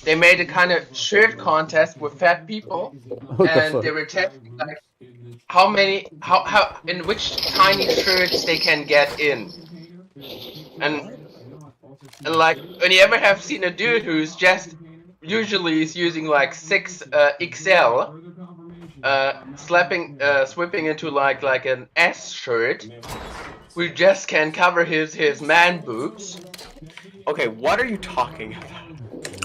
they made a kind of shirt contest with fat people, What the and fuck? they were testing like how in which tiny shirts they can get in, and like when you ever have seen a dude who's just usually is using like 6 XL, slipping into like an S shirt, who just can cover his man boobs. Okay, what are you talking about?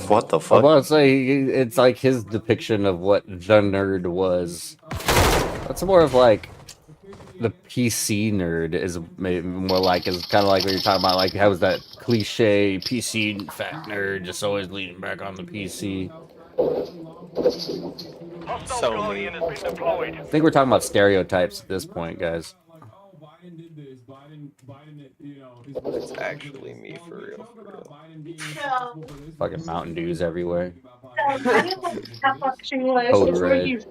What the I'm fuck? about to say it's like his depiction of what the nerd was. That's more of like the PC nerd is more like is kind of like what you're talking about. Like how's that cliche PC fat nerd just always leaning back on the PC. So me. I think we're talking about stereotypes at this point, guys. It's actually me for real, for real. Fucking Mountain Dews everywhere. I didn't want that functioning list. Code It's where red. you. Do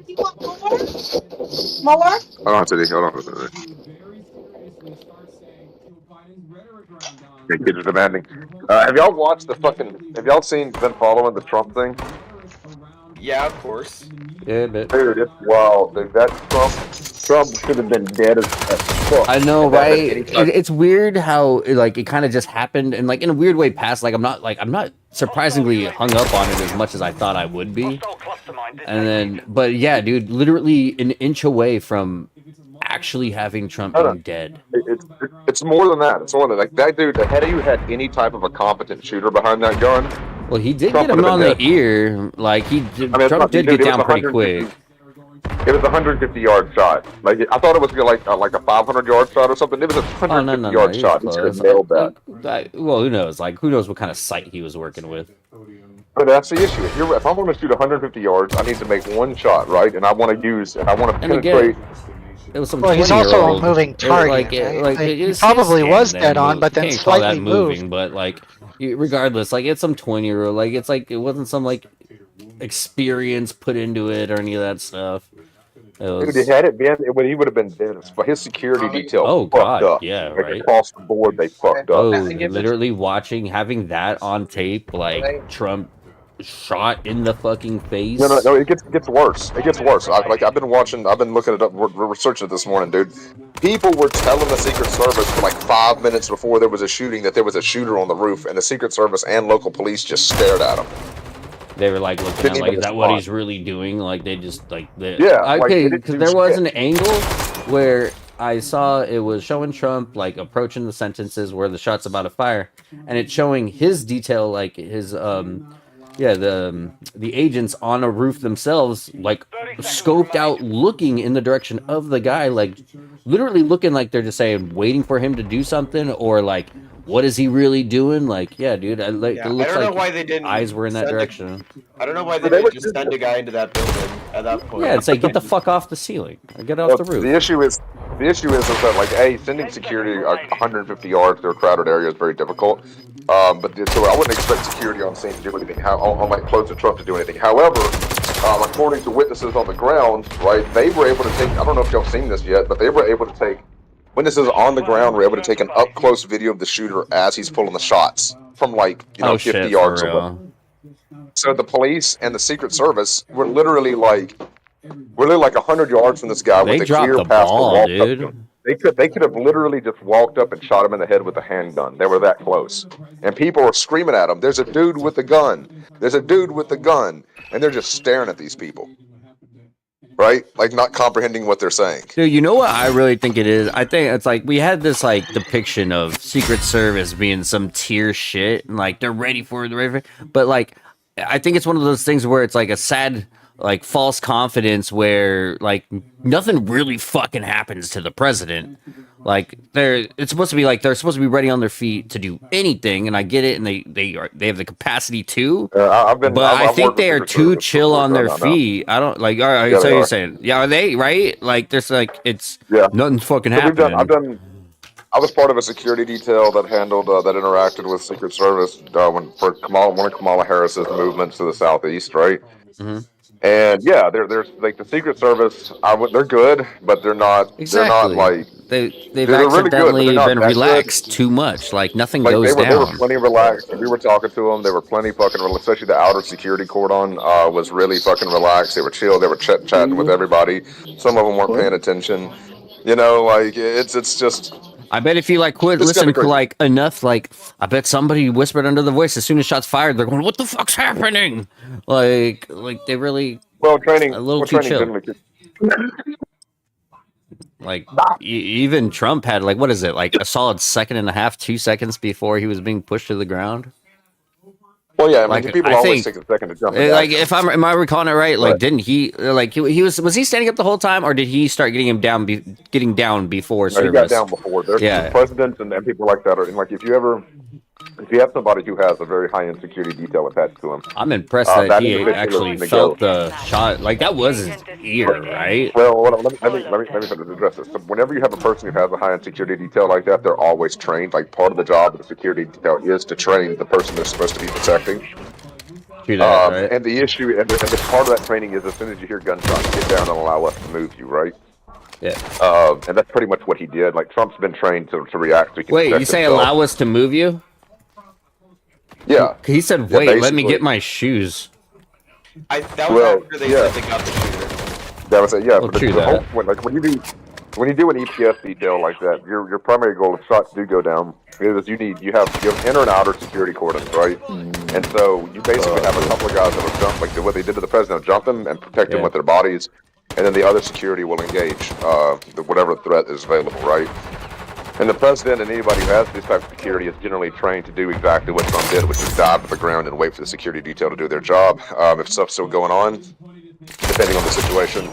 you want more? More? Hold on, Titty. Hold on, Titty. Yeah, kids are demanding. Have y'all watched the fucking? Have y'all been following the Trump thing? Yeah, of course. Yeah, but Dude, it's wild. Dude, that Trump should have been dead as fuck. I know, If that had right? any type- It's weird how it kind of just happened, and like in a weird way passed. I'm not surprisingly hung up on it as much as I thought I would be. And then, but yeah, dude, literally an inch away from actually having Trump No, no. being dead. It's more than that. It's more than like that dude. Had you had any type of a competent shooter behind that gun, Well, he did Trump get him would've on been the dead. ear. Like he did, I mean, it's Trump not- did dude, get it was down pretty 150 quick. It was a 150-yard shot. Like I thought it was gonna like a 500-yard shot or something. It was a Oh no, 150-yard he was shot. He should have close. nailed that. Well, who knows? Like, who knows what kind of sight he was working with? But that's the issue. If I'm going to shoot 150 yards, I need to make one shot, right? And I want to And penetrate. again, it was some. Well, he's also a 20-year-old. moving target. Right? It He is probably his was skin dead that on, moved. but then Can't call that slightly moving, moved. but like, regardless, like it's some 20-year-old. Like it's like it wasn't some like experience put into it or any of that stuff. It Dude, was. had it been, he would have been dead. But his security detail Oh fucked God, up. yeah, Like right. across the board, they fucked Oh, up. literally having that on tape, like Trump shot in the fucking face. No, it gets worse. It gets worse. I've been looking it up. We're researching it this morning, dude. People were telling the Secret Service for like 5 minutes before there was a shooting that there was a shooter on the roof, and the Secret Service and local police just stared at him. They were like looking Didn't at like, even is that what respond. he's really doing? Like they just like Yeah, like, okay, they didn't because do there was shit. an angle where I saw it was showing Trump like approaching the sentences where the shot's about to fire, and it's showing his detail like his the agents on a roof themselves like scoped out looking in the direction of the guy, like literally looking like they're just saying waiting for him to do something, or like what is he really doing? Like, yeah, dude, it looks I don't know like why they didn't eyes were in that send direction. I don't know why they They didn't were- just send a guy into that building at that point. Yeah, it's like get the fuck off the ceiling or get off Well, the roof. the issue is that like, hey, sending security 150 yards to a crowded area is very difficult. So I wouldn't expect security on scene to do anything. On like close to Trump to do anything. However, according to witnesses on the ground, right, they were able to take. I don't know if y'all seen this yet, but they were able to take. Witnesses on the ground were able to take an up close video of the shooter as he's pulling the shots from like 50 shit, yards for away. real. So the police and the Secret Service were literally like 100 yards from this guy They with a dropped clear the path ball, to walk up to dude. him. They could have literally just walked up and shot him in the head with a handgun. They were that close. And people were screaming at him, there's a dude with a gun. There's a dude with a gun. And they're just staring at these people. Right? Like not comprehending what they're saying. Dude, you know what I really think it is? I think it's like we had this like depiction of Secret Service being some tier shit and like they're ready for it, but like I think it's one of those things where it's like a sad like false confidence where like nothing really fucking happens to the president. Like it's supposed to be like they're supposed to be ready on their feet to do anything, and I get it, and they have the capacity to. I think they are too chill on their feet. I don't like. All right, so you're saying, yeah, are they right? Like there's like it's nothing's fucking happening. I was part of a security detail that handled that interacted with Secret Service for one of Kamala Harris's movements to the southeast, right? Mm-hmm. And yeah, there's like the Secret Service. They're good, but they're not. They're not Exactly. like They've they're really good, but accidentally they're not been that good. relaxed too much. Like nothing Like goes they were down. plenty relaxed. We were talking to them. They were plenty fucking relaxed. Especially the outer security cordon was really fucking relaxed. They were chill. They were chatting with everybody. Some of them weren't paying attention. You know, like it's just. I bet if you like quit It's listening kinda crazy. like enough, like I bet somebody whispered under the voice as soon as shots fired, they're going, "What the fuck's happening?" Like they really Well, training. a little Well, too training chill. generally. Like even Trump had like what is it like a solid second and a half, 2 seconds before he was being pushed to the ground. Well, yeah. I mean, Like, people I always think- take a second to jump. Into Like action. if am I recalling it right? Like Right. didn't he like he was he standing up the whole time or did he start getting him down getting down before No, he got service? down before. There's Yeah. presidents and people like that. And like if you have somebody who has a very high-end security detail attached to him, I'm impressed that that he individual actually is gonna felt the shot. Like that was his ear, right? well, let me address this. So whenever you have a person who has a high-end security detail like that, they're always trained. Like part of the job of the security detail is to train the person they're supposed to be protecting. True that, right? And the issue, and the part of that training is as soon as you hear gunshots, get down and allow us to move you, right? Yeah. And that's pretty much what he did. Like Trump's been trained to react. So he can Wait, protect you say himself. allow us to move you? Yeah. He said, Yeah, "Wait, let me basically. get my shoes." That was Well, after they yeah. said they got the shooter. That was it. Yeah. Well, but true the whole, that. when you do an EPS detail like that, your primary goal if shots do go down is you have inner and outer security cordons, right? And so you basically have a couple of guys that will jump, like what they did to the president, jump them and protect them Yeah. with their bodies, and then the other security will engage whatever threat is available, right? And the president and anybody who has this type of security is generally trained to do exactly what Trump did, which is dive to the ground and wait for the security detail to do their job. If stuff's still going on, depending on the situation,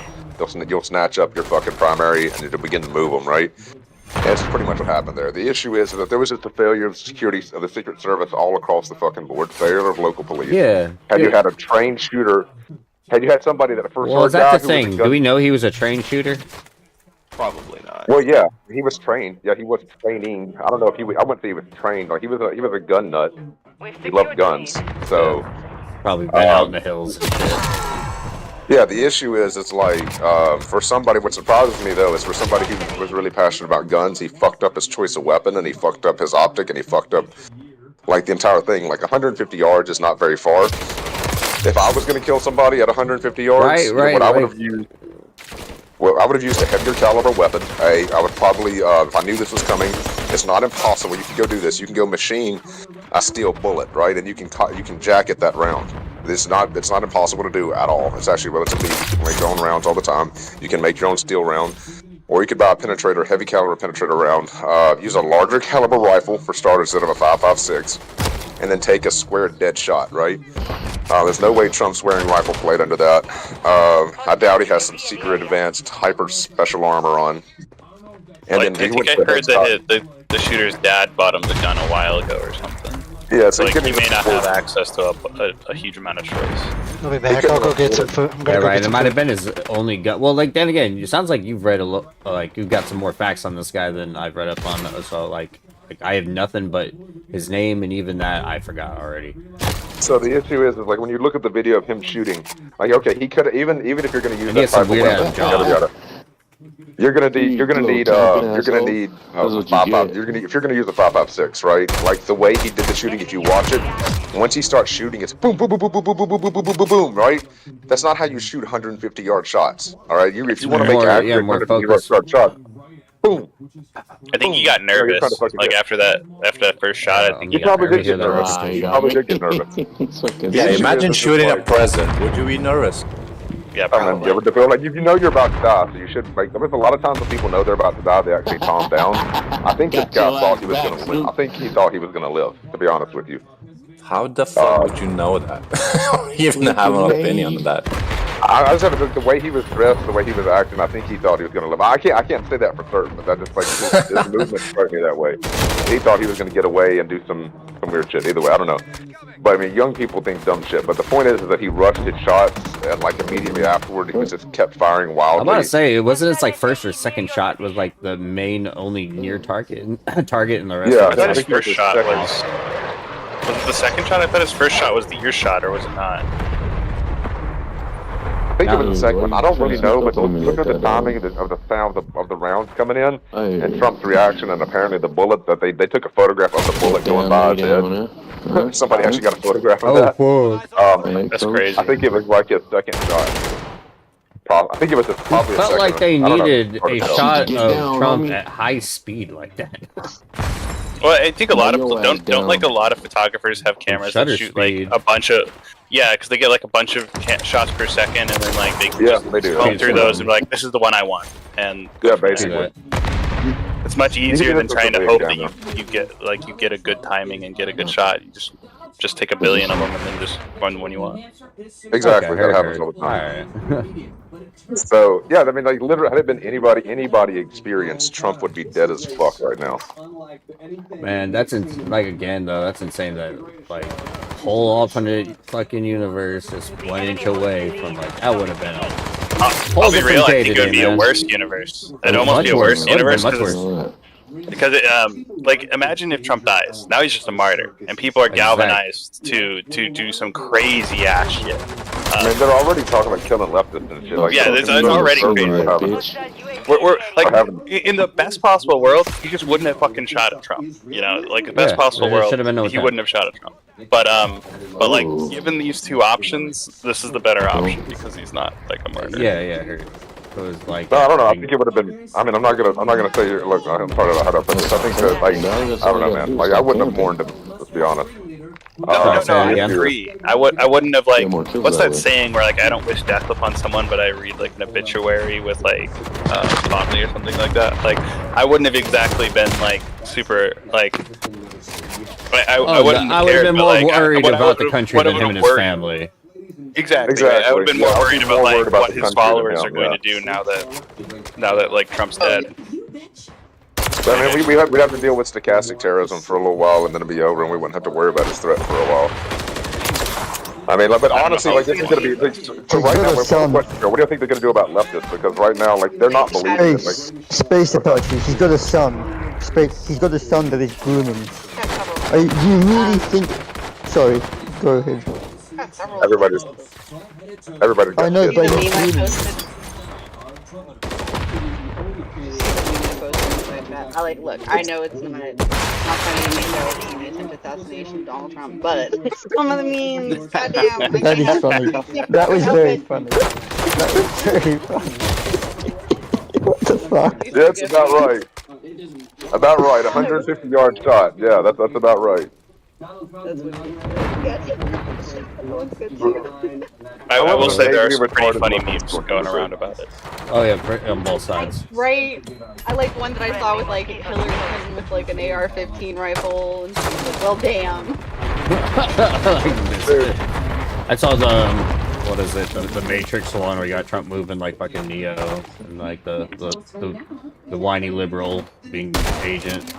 you'll snatch up your fucking primary and you'll begin to move them, right? And that's pretty much what happened there. The issue is that there was just a failure of security of the Secret Service all across the fucking board, failure of local police. Yeah. Had you had a trained shooter, had you had somebody that first Well, is guy that the who was a thing? gun- Do we know he was a trained shooter? Probably not. Well, yeah, he was trained. Yeah, he was training. I don't know if I wouldn't say he was trained. Like he was a gun nut. He loved guns. So Probably been out in the hills and shit. yeah, the issue is it's like for somebody. What surprises me though is for somebody who was really passionate about guns, he fucked up his choice of weapon and he fucked up his optic and he fucked up like the entire thing. Like 150 yards is not very far. If I was going to kill somebody at 150 yards, what I would have used. Well, I would have used a heavier caliber weapon. I would probably, if I knew this was coming, it's not impossible. You can go do this. You can go machine a steel bullet, right? And you can jacket that round. It's not impossible to do at all. It's actually relatively easy. You can make your own rounds all the time. You can make your own steel round. Or you could buy a penetrator, heavy caliber penetrator round. Use a larger caliber rifle for starters instead of a 5.56, and then take a square dead shot, right? There's no way Trump's wearing rifle plate under that. I doubt he has some secret advanced hyper special armor on. And Like, I think I heard that the shooter's dad bought him the gun a while ago or something. Yeah, so Like, he may not have access to a huge amount of choice. I'll be back. I'll go get some food. I'm Yeah, gonna go right. get It some might have food. been his only gun. Well, like then again, it sounds like you've read like you've got some more facts on this guy than I've read up on. So like I have nothing but his name, and even that I forgot already. So the issue is like when you look at the video of him shooting, like okay, he could even if you're going to use And he that has some type of weird weapon, ass jaw. you're gonna need if you're gonna use a 5.56, right? Like the way he did the shooting, if you watch it, once he starts shooting, it's boom, boom, boom, boom, boom, boom, boom, boom, boom, boom, boom, boom, right? That's not how you shoot 150-yard shots. All right, if you want to make More- accurate more 150-yard shots, boom. I think he got Boom. You're nervous, trying to fucking like get- after that first shot. I think You he got probably nervous. did get nervous. You probably did get nervous. Yeah, The issue imagine is shooting a like- president. Would you be nervous? Yeah, I mean, probably. you ever feel like if you know you're about to die, so you should like. I mean, a lot of times when people know they're about to die, they actually calm down. I think this guy thought he was going to live. I think he thought he was going to live. To be honest with you, How the fuck would you know that? You even have an opinion on that. I just have the way he was dressed, the way he was acting. I think he thought he was going to live. I can't say that for certain, but that just like his movement struck me that way. He thought he was going to get away and do some weird shit. Either way, I don't know. But I mean, young people think dumb shit. But the point is that he rushed his shots, and like immediately afterward, he just kept firing wildly. I'm about to say, it wasn't his like first or second shot was like the main only near target, and the rest. Yeah, I of thought it. his think first it was shot second. was it the second shot? I thought his first shot was the ear shot, or was it not? think it was a segment. I don't really know, but look at the timing of the sound of the rounds coming in, and Trump's reaction, and apparently the bullet that they took a photograph of the bullet going by his head. Somebody actually got a photograph of that. fuck. That's crazy. I think it was like his second shot. I think it was probably a Felt second. like they I don't know. needed Hard to a tell. shot Get of down, Trump homie. at high speed like that. Well, I think a lot of Yo, people don't like a lot of photographers have cameras that Shutter shoot speed. like a bunch of because they get like a bunch of shots per second, and then like they Yeah, just they do. comb through those and be like, this is the one I want, and Yeah, Do basically. that. it's much easier do than this with trying the to big hope that camera. you get a good timing and get a good shot. You just take a billion of them and then just run the one you want. Exactly. Okay, That happens all the time. Alright. So yeah, I mean, like literally, had it been anybody experienced, Trump would be dead as fuck right now. Man, that's like again though, that's insane that like whole alternate fucking universe is 1 inch away from like that would have been a I'll be real. I day think it would today, be a man. worse universe. It'd almost be a worse It would've been universe much 'cause worse. because like imagine if Trump dies. Now he's just a martyr, and people are galvanized to do some crazy ass shit. I mean, they're already talking about killing leftists and shit. Like, Yeah, it's already crazy. We're like in the best possible world, he just wouldn't have fucking shot at Trump. You know, like the best Yeah, possible there world, should've been no he attempt. wouldn't have shot at Trump. But like given these two options, this is the better option because he's not like a murderer. Yeah, I heard. It was like No, I don't know. I think it would have been. I mean, I'm not gonna say. Look, I'm part of how to put this. I think that, like, I don't know, man. Like, I wouldn't have mourned him. Let's be honest. No, I yeah. agree. I wouldn't have like. more kills What's that that way. saying where like I don't wish death upon someone, but I read like an obituary with like fondly or something like that. Like I wouldn't have exactly been like super like. I wouldn't. I would have been more worried what I about the would've- country what I than him and would've his worried- family. Exactly. I would have been Yeah, more I would worried be about more like worried about what the his country followers than are him, going yeah. to do now that like Trump's dead. But, I mean, we'd have to deal with stochastic terrorism for a little while, and then it'd be over, and we wouldn't have to worry about his threat for a while. I mean, but honestly, like, this is gonna be. Like, so right now, what do you think they're gonna do about leftists? Because right now, like, they're not believing it. Like, Space Apache. He's got a son. He's got a son that is grooming. Do you really think? Sorry, go ahead. everybody's got I know, kids. but The he's meme I grooming. posted. I like. Look, I know it's not funny to me that it was an attempt assassination, Donald Trump, but some of the memes, goddamn. That is funny. That was very funny. That was very funny. What the fuck? Yeah, that's about right. About right. 150-yard shot. Yeah, that's about right. That's what I will say there are some Vaguely pretty retarded funny leftists memes going around about it. Oh yeah, on both sides. Right. I like one that I saw with like Hillary Clinton with like an AR-15 rifle, and she was like, "Well, damn." I saw the what is it? The Matrix one where you got Trump moving like fucking Neo and like the whiny liberal being agent.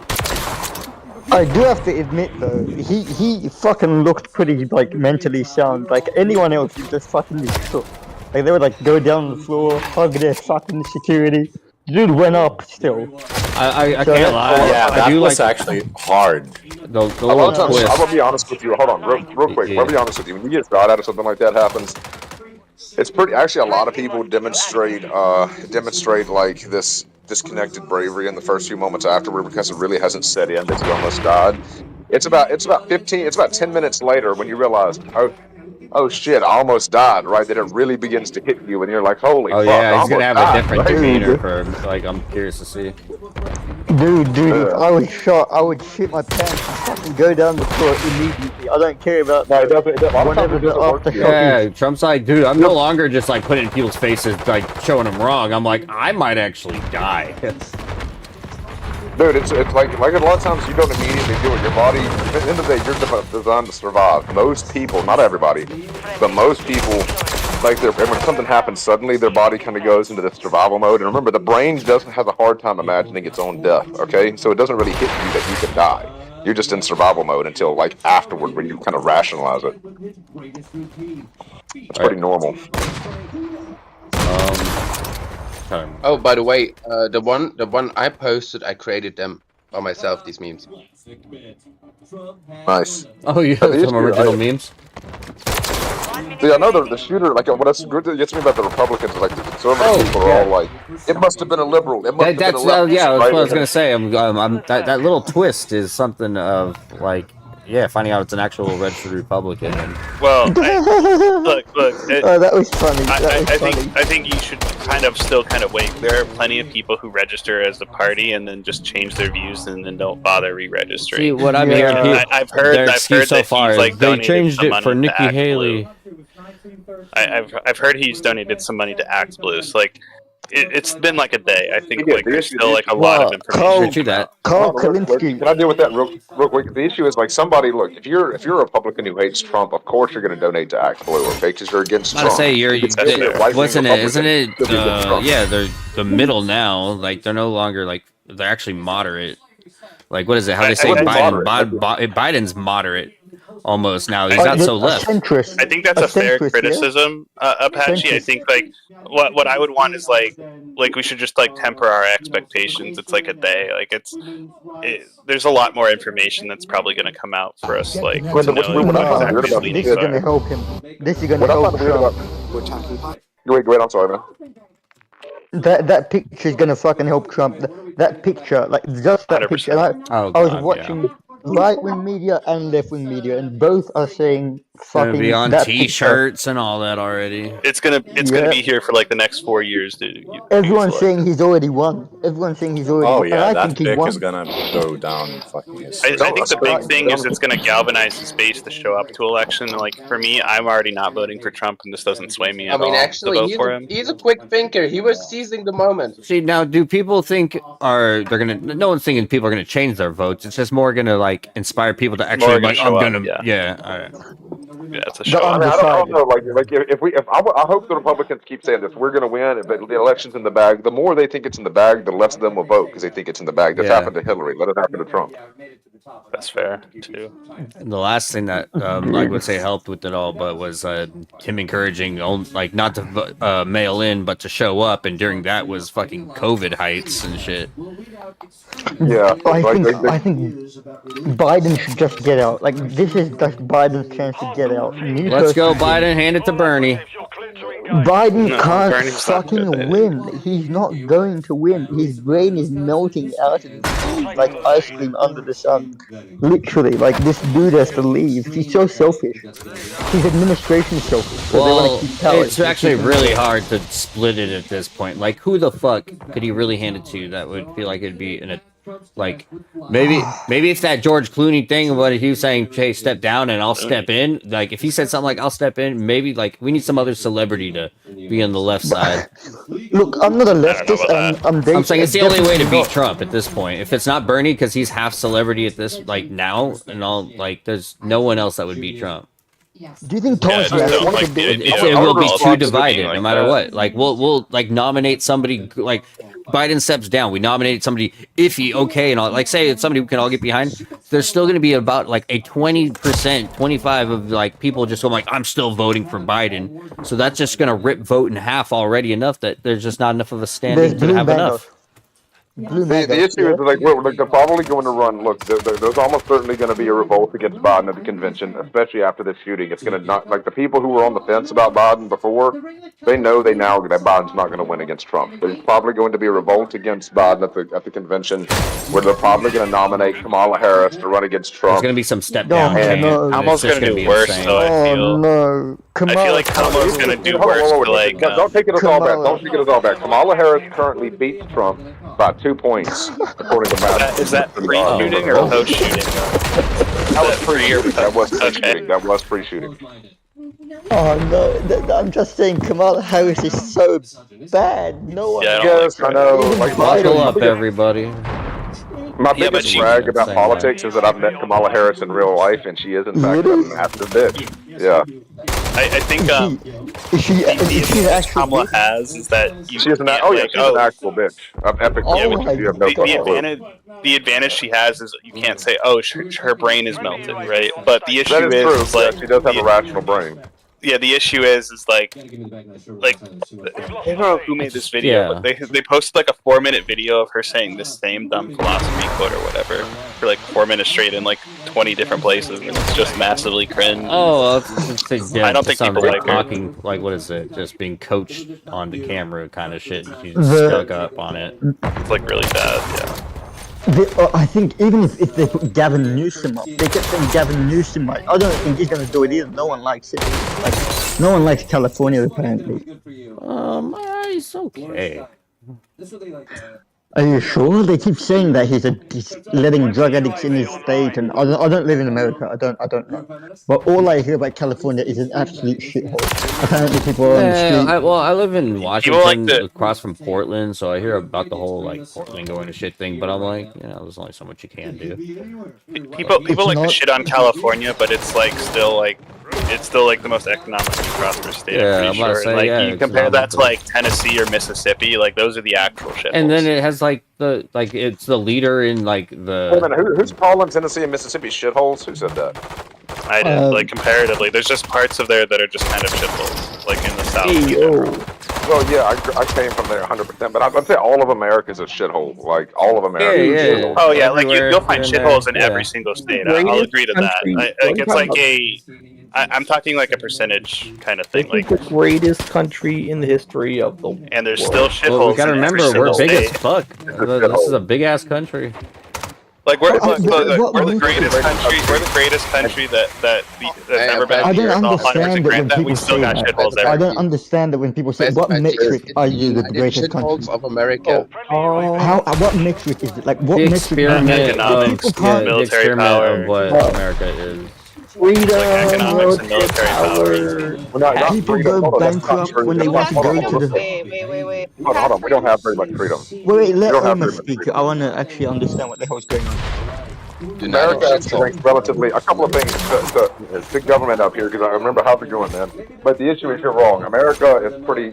I do have to admit though, he fucking looked pretty like mentally sound. Like anyone else would just fucking be shook. Like they would like go down the floor, hug their fucking security. Dude went up still. I So can't lie. Yeah, I that do was like actually hard. the A little lot of times, twist. I'm gonna be honest with you. Hold on, real quick. Yeah. I'll be honest with you. When you get shot at or something like that happens, it's pretty. Actually, a lot of people demonstrate like this disconnected bravery in the first few moments afterward because it really hasn't set in that you almost died. It's about 10 minutes later when you realize, oh shit, I almost died, right? That it really begins to hit you and you're like, holy Oh fuck, yeah, I he's gonna have almost a different died, right? demeanor for like I'm curious to see. Dude, if I was shot, I would shit my pants and fucking go down the floor immediately. I don't care about No, it doesn't. A lot of times whatever it the doesn't work. after Yeah, Trump's like, dude, I'm no longer just like putting in people's faces, like showing them wrong. I'm like, I might actually die. Dude, it's like a lot of times you don't immediately do it. Your body, at the end of the day, you're designed to survive. Most people, not everybody, but most people, like when something happens suddenly, their body kind of goes into this survival mode. And remember, the brain doesn't have a hard time imagining its own death. Okay, so it doesn't really hit you that you could die. You're just in survival mode until like afterward when you kind of rationalize it. It's pretty normal. Oh, by the way, the one I posted, I created them by myself. These memes. Nice. Oh, you have some original memes? See, I know the shooter, like, what gets me about the Republicans is, like, the conservative people are all like, it must have been a liberal. It must have been a leftist. Yeah, that's right? what I was gonna say. That little twist is something of like, yeah, finding out it's an actual registered Republican. And Well, look. That was funny. I think you should kind of still wait. There are plenty of people who register as the party and then just change their views and then don't bother re-registering. see what I'm hearing. I've heard so that far he's like they donated changed some it money for to Nikki Act Haley. Blue. I've heard he's donated some money to Act Blue. So like, it's been like a day. I think like there's still like a lot of information. Carl Kalinske. Can I deal with that real quick? The issue is like somebody look if you're a Republican who hates Trump, of course you're going to donate to Act Blue, okay? Because you're against Trump. I say wasn't it? Isn't it? Yeah, they're the middle now. Like they're no longer like they're actually moderate. Like what is it? How they say Biden's moderate. Almost now he's not so left. I think that's a fair criticism, Apache. I think like what I would want is like we should just like temper our expectations. It's like a day. Like there's a lot more information that's probably going to come out for us. Like to know exactly this is going to help him. This is going to help Trump. Wait, I'm sorry, man. That picture is going to fucking help Trump. That picture, like just that 100%. Picture. I was watching. Right-wing media and left-wing media, and both are saying fucking. Gonna be on T-shirts and all that already. It's gonna be here for like the next 4 years, dude. Everyone's saying he's already won. Everyone's saying he's already. Oh won. yeah, that pick is gonna go down fucking. I think the big thing is it's gonna galvanize his base to show up to election. Like for me, I'm already not voting for Trump, and this doesn't sway me at all. Actually, he's a quick thinker. He was seizing the moment. See, now, do people think no one's thinking people are gonna change their votes. It's just more gonna like inspire people to actually like I'm gonna all right. Yeah, it's a show. I don't know. Like I hope the Republicans keep saying this. We're gonna win, but the election's in the bag. The more they think it's in the bag, the less of them will vote because they think it's in the bag. This happened to Hillary. Let it happen to Trump. That's fair too. And the last thing that I would say helped with it all, but was him encouraging like not to mail in, but to show up. And during that was fucking COVID heights and shit. Yeah, I think Biden should just get out. Like this is just Biden's chance to get out. Let's go, Biden. Hand it to Bernie. Biden can't fucking win. He's not going to win. His brain is melting out of his sleeve like ice cream under the sun. Literally, like this dude has to leave. He's so selfish. His administration's selfish. So they want to keep power. It's actually really hard to split it at this point. Like, who the fuck could he really hand it to that would feel like it'd be in a like maybe it's that George Clooney thing what he was saying, hey, step down and I'll step in. Like if he said something like I'll step in, maybe like we need some other celebrity to be on the left side. Look, I'm not a leftist and I'm saying it's the only way to beat Trump at this point. If it's not Bernie because he's half celebrity at this like now and all, like there's no one else that would beat Trump. Do you think Thomas it will be too divided no matter what? Like we'll like nominate somebody like Biden steps down, we nominate somebody iffy, okay, and all. Like say it's somebody we can all get behind. There's still going to be about like a 20%, 25 of like people just going like I'm still voting for Biden. So that's just going to rip vote in half already enough that there's just not enough of a standing to have enough. The issue is like they're probably going to run. Look, there's almost certainly going to be a revolt against Biden at the convention, especially after this shooting. It's going to not like the people who were on the fence about Biden before. They know now that Biden's not going to win against Trump. There's probably going to be a revolt against Biden at the convention, where they're probably going to nominate Kamala Harris to run against Trump. There's going to be some step down. Kamala's going to do worse, though. I feel like Kamala's going to do worse. Like, don't take it as all back. Don't take it as all back. Kamala Harris currently beats Trump by 2 points, according to Matt. Is that pre-shooting or post-shooting? That was pre-shooting. That was pre-shooting. That was pre-shooting. Oh no! I'm just saying, Kamala Harris is so bad. No one. Yeah, yes, I know. Like, buckle up, everybody. My biggest brag about politics is that I've met Kamala Harris in real life, and she is in fact a massive bitch. Yeah. I think the advantage Kamala has is that you she's an actual bitch. Epic. The advantage she has is you can't say, oh, her brain is melted, right? But the issue is true. Is like she does have a rational brain. the issue is like I don't know who made this video, but they posted like a 4-minute video of her saying this same dumb philosophy quote or whatever for like 4 minutes straight in like 20 different places, and it's just massively cringe. Oh, I don't think people like her. talking, like, what is it? Just being coached on the camera kind of shit. She's stuck up on it. It's like really bad, yeah. I think even if they put Gavin Newsom up, they kept saying Gavin Newsom. I don't think he's gonna do it either. No one likes it. Like, no one likes California apparently. It's okay. Are you sure? They keep saying that he's letting drug addicts in his state, and I don't live in America. I don't know. But all I hear about California is an absolute shithole. Apparently, people are on the street. I live in Washington, across from Portland, so I hear about the whole like Portland going to shit thing. But I'm like, there's only so much you can do. People like to shit on California, but it's like still like the most economically prosperous state. I'm pretty sure. Like you compare that to like Tennessee or Mississippi, like those are the actual shit. And then it has it's the leader in like the. Wait a minute, who's calling Tennessee and Mississippi shitholes? Who said that? I did. Like comparatively, there's just parts of there that are just kind of shitholes, like in the South. Well, yeah, I came from there 100%, but I'd say all of America's a shithole. Like all of America. Yeah. Oh yeah, like you'll find shitholes in every single state. I'll agree to that. It's like I'm talking like a percentage kind of thing. Like the greatest country in the history of the world. And there's still shitholes. Well, we gotta remember, we're big as fuck. This is a big ass country. Like we're the greatest country. We're the greatest country that's never been. I don't understand that when people we still say got shitholes that. I don't understand that when people say, "What metric are you the greatest country of America?" What metric is it? Like what The metric? economics, military power, of what America is. Freedom, economics and military power. People go bankrupt when they want to go to the. Wait. Hold on, we don't have very much freedom. Wait, let Omar speak. I want to actually understand what the hell's going on. America actually ranks relatively a couple of things to government up here because I remember how they're going, man. But the issue is you're wrong. America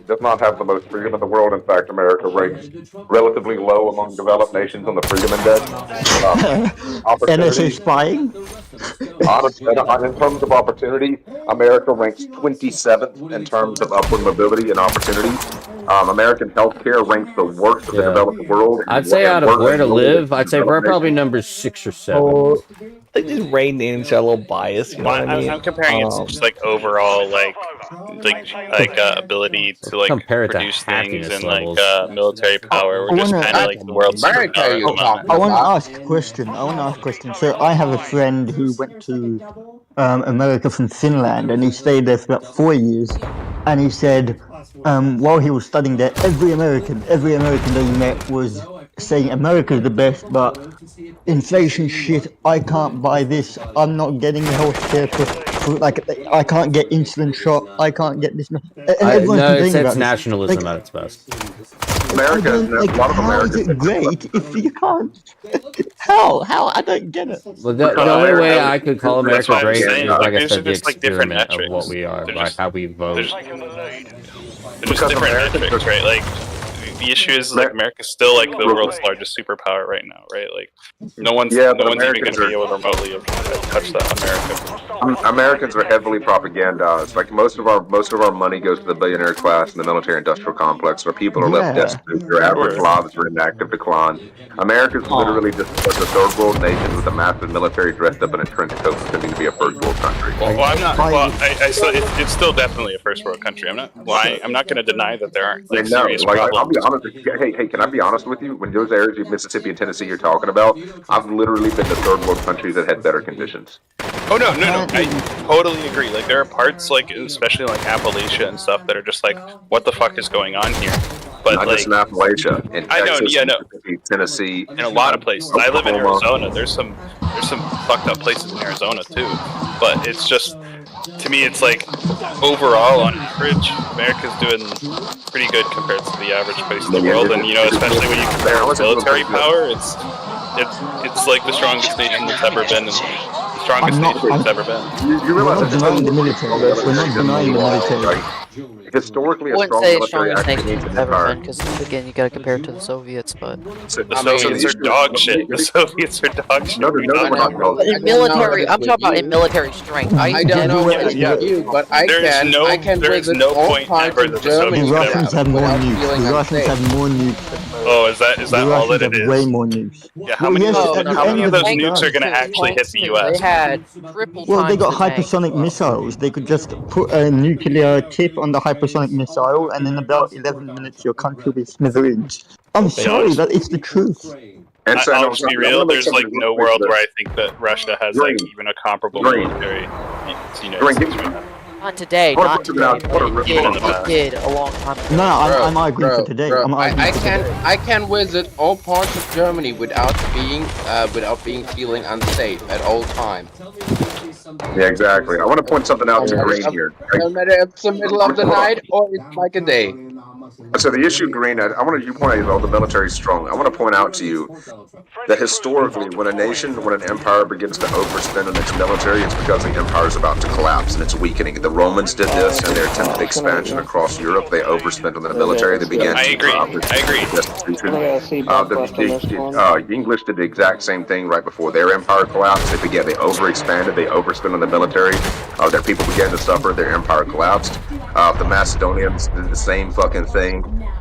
does not have the most freedom in the world. In fact, America ranks relatively low among developed nations on the Freedom Index. NSA spying? In terms of opportunity, America ranks 27th in terms of upward mobility and opportunity. American healthcare ranks the worst of the developed world. I'd say out of where to live, I'd say we're probably number 6 or 7. They just Rain names are a little biased, you know what I mean? I'm comparing it to just like overall ability to like produce things and like military power. We're just kind of like the world's superpower. I want to ask a question. So I have a friend who went to America from Finland, and he stayed there for about 4 years, and he said while he was studying there, every American that he met was saying America's the best, but inflation shit, I can't buy this, I'm not getting healthcare for like, I can't get insulin shot, I can't get this. It's nationalism at its best. America, a lot of how is it great if you can't? How? I don't get it. Well, the only way I could call America great is, like I said, the different experiment of metrics. what we are, like how we vote. There's just different metrics, right? Like the issue is like America's still like the world's largest superpower right now, right? Like no one's even going to be able to remotely touch that America. Americans are heavily propagandized. Like most of our money goes to the billionaire class and the military-industrial complex, where people are left destitute. Their average lives are in active decline. America's literally just like a third world nation with a massive military dressed up in a trench coat, pretending to be a first world country. Well, I'm not. Well, it's still definitely a first world country. I'm not going to deny that there aren't like serious problems. I'll be honest. Hey, can I be honest with you? When those areas of Mississippi and Tennessee you're talking about, I've literally been to third world countries that had better conditions. Oh no! I totally agree. Like there are parts, like especially like Appalachia and stuff, that are just like, what the fuck is going on here? But not like, just in Appalachia, in Texas, Tennessee, in a lot of places. I live in Arizona. There's some fucked up places in Arizona too. But it's just, to me, it's like overall on average, America's doing pretty good compared to the average place in the world. And especially when you compare it to military power, it's like the strongest nation that's ever been. Strongest nation that's ever been. You realize we're not denying the military. We're not denying the military. historically, I a wouldn't strong say military strongest actually nation needs an ever empire. been, because again, you gotta compare it to the Soviets, but. The Soviets are dog shit. The Soviets are dog shit. No, What are you no, talking we're not about? dog But shit. in military, I'm talking about in military strength. I don't know Yeah, about yeah. you, but I There is can there is visit no all point parts ever of that the Germany The Soviets could ever Russians have. have more without nukes. feeling The Russians unsafe. have more nukes than America. Oh, is that The all Russians that it have way is? more nukes. Yeah, how Well, many yes, Oh, at no, the how no, many end of of those the nukes are day. going to actually hit the U.S.? They had triple Well, they times got the tanks. hypersonic missiles. They could just put a nuclear tip on the hypersonic missile, and in about 11 minutes, your country will be smithereens. I'm sorry, honest- that is the truth. And so, I'll no, just so be I'm real. gonna make There's like something no real quick world to where I this. think that Russia has Green. like even a comparable Green. military to the United Green, States give right me- now. Not today, Hold on, not put them today, down. but Hold on, it hold did, on, it hold on. did a long time ago. No, Bro, I'm arguing for today. I'm arguing I for today. can visit all parts of Germany without being feeling unsafe at all times. Yeah, exactly. I want to point something out to Green here. No matter if it's the middle of the night or it's like a day. So the issue, Green, I want to, you point out, the military is strong. I want to point out to you that historically, when an empire begins to overspend on its military, it's because the empire is about to collapse and it's weakening. The Romans did this in their attempted expansion across Europe. They overspent on the military. They began I to agree. I agree. The English did the exact same thing right before their empire collapsed. They overexpanded. They overspent on the military. Their people began to suffer. Their empire collapsed. The Macedonians did the same fucking thing.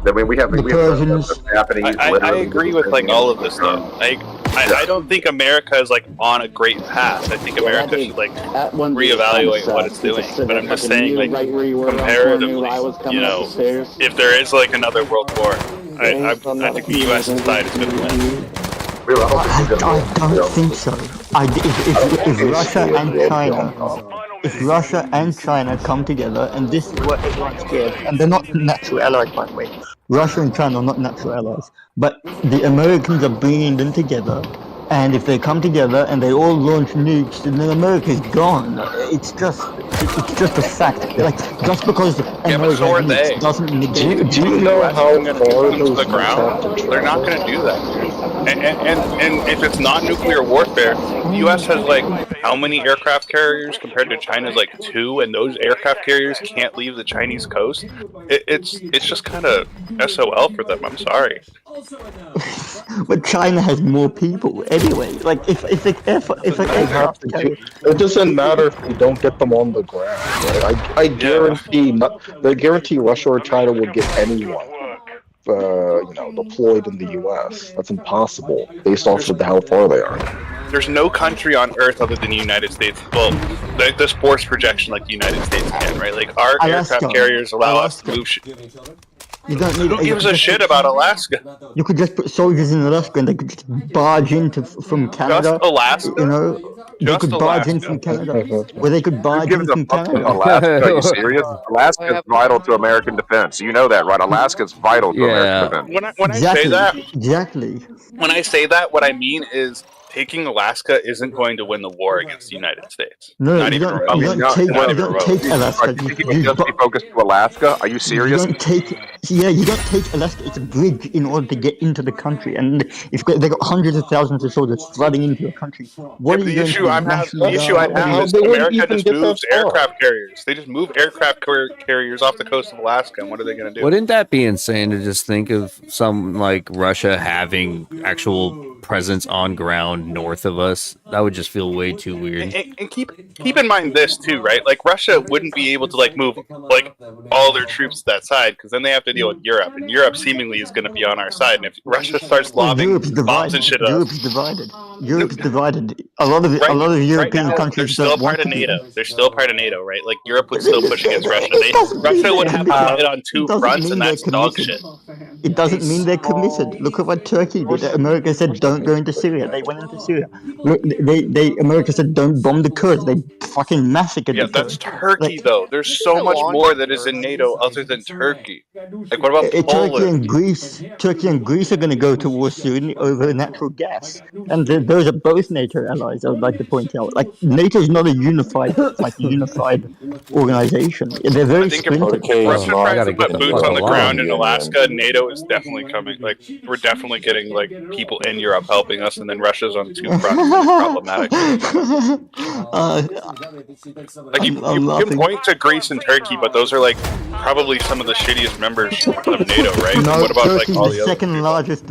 I mean, we have Persians. Japanese. I agree with like all of this stuff. I don't think America is like on a great path. I think America should like reevaluate what it's doing. But I'm just saying, like comparatively, you know, if there is like another world war, I think the U.S. side is going to win. I don't think so. If Russia and China come together, and this is what everyone's scared, and they're not natural allies, by the way. Russia and China are not natural allies, but the Americans are bringing them together. And if they come together and they all launch nukes, then America's gone. It's just a fact. Like just because America so are has they. nukes doesn't negate. Do you know how going to far nuke them to those the ground? They're not going to do that. And if it's not nuclear warfare, the U.S. has like how many aircraft carriers compared to China's like 2, and those aircraft carriers can't leave the Chinese coast. It's just kind of SOL for them. I'm sorry. But China has more people anyway. Like if an aircraft carrier, It doesn't matter if we don't get them on the ground. Right? I guarantee they guarantee Russia or China will get anyone deployed in the U.S. That's impossible based off of how far they are. There's no country on Earth other than the United States. Well, the sports projection like the United States can, right? Like our aircraft carriers allow us to move shit. You don't need. Who gives a shit about Alaska? You could just put soldiers in Alaska and they could just barge from Canada. Just Alaska? You know, they could barge in from Canada. Where they could barge in from Canada. Alaska, are you serious? Alaska is vital to American defense. You know that, right? Alaska is vital to American defense. When I say that, exactly. When I say that, what I mean is taking Alaska isn't going to win the war against the United States. No, not you even don't, remotely. you don't take Alaska. You just be focused to Alaska? Are you serious? You don't take Alaska. It's a bridge in order to get into the country. And if they got hundreds of thousands of soldiers flooding into your country, what are you going to do? The issue I have is America just moves aircraft carriers. They just move aircraft carriers off the coast of Alaska, and what are they going to do? Wouldn't that be insane to just think of some like Russia having actual presence on ground north of us? That would just feel way too weird. And keep in mind this too, right? Like Russia wouldn't be able to like move like all their troops to that side because then they have to deal with Europe, and Europe seemingly is going to be on our side. And if Russia starts lobbing bombs and shit at us, Europe's divided. A lot of European countries they're still part of NATO. They're still part of NATO, right? Like Europe would still push against Russia. Russia would have to fight on 2 fronts, and that's dog shit. It doesn't mean they're committed. Look at what Turkey did. America said don't go into Syria. They went into Syria. Look, America said don't bomb the Kurds. They fucking massacred the Kurds. That's Turkey though. There's so much more that is in NATO other than Turkey. Like what about Poland? Turkey and Greece are going to go to war soon over natural gas, and those are both NATO allies. I would like to point out. Like NATO is not a unified organization. They're very splintered. If Russia tries to put boots on the ground in Alaska, NATO is definitely coming. Like we're definitely getting like people in Europe Europe helping us, and then Russia's on two fronts. It's problematic. Like you can point to Greece and Turkey, but those are like probably some of the shittiest members of NATO, right? No, What about Turkey's like all the the other second people? largest.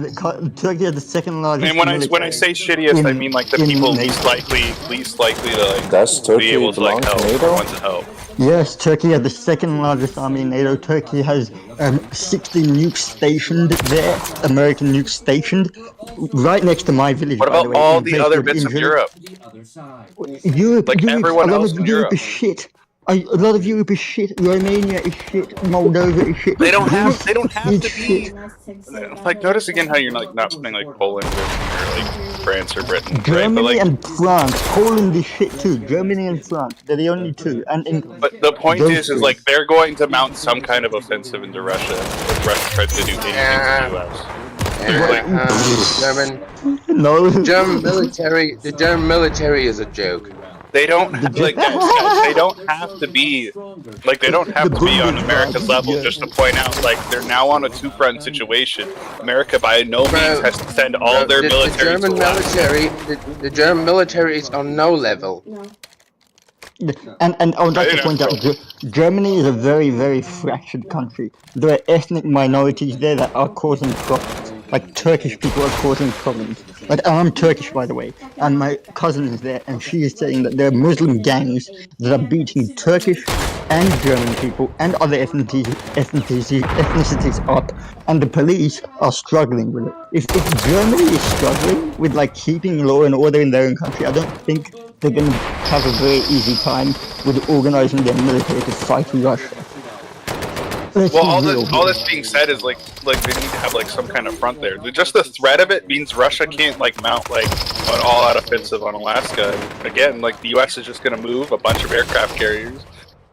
Turkey is the second largest. And when I say shittiest, I mean like the people least likely to like Does be Turkey able to like belong to help, NATO? want to help. Yes, Turkey has the second largest army in NATO. Turkey has 60 nukes stationed there, American nukes stationed, right next to my village. What by about the way, all in the place other called bits of Injil. Europe? Europe, Like everyone a lot else of in Europe Europe. is shit. A lot of Europe is shit. Romania is shit. Moldova is shit. They don't have Greece to is be shit. like, notice again how you're like not putting like Poland, Germany, or like France or Britain, right? But Germany like, and France. Poland is shit too. Germany and France. They're the only two. And England. but the point Those is three. like they're going to mount some kind of offensive into Russia if Russia tries to do anything to the US. No. The German military is a joke. They don't like guys, they don't have to be like they don't have to be on America's level just to point out like they're now on a two-front situation. America by no means has to send all their military to Alaska. The German military is on no level. And I would like to point out, Germany is a very, very fractured country. There are ethnic minorities there that are causing problems. Like Turkish people are causing problems. Like I'm Turkish, by the way, and my cousin is there, and she is saying that there are Muslim gangs that are beating Turkish and German people and other ethnicities up, and the police are struggling with it. If Germany is struggling with like keeping law and order in their own country, I don't think they're going to have a very easy time with organizing their military to fight Russia. Well, all this being said is like they need to have like some kind of front there. Just the threat of it means Russia can't like mount like an all-out offensive on Alaska. And again, like the U.S. is just going to move a bunch of aircraft carriers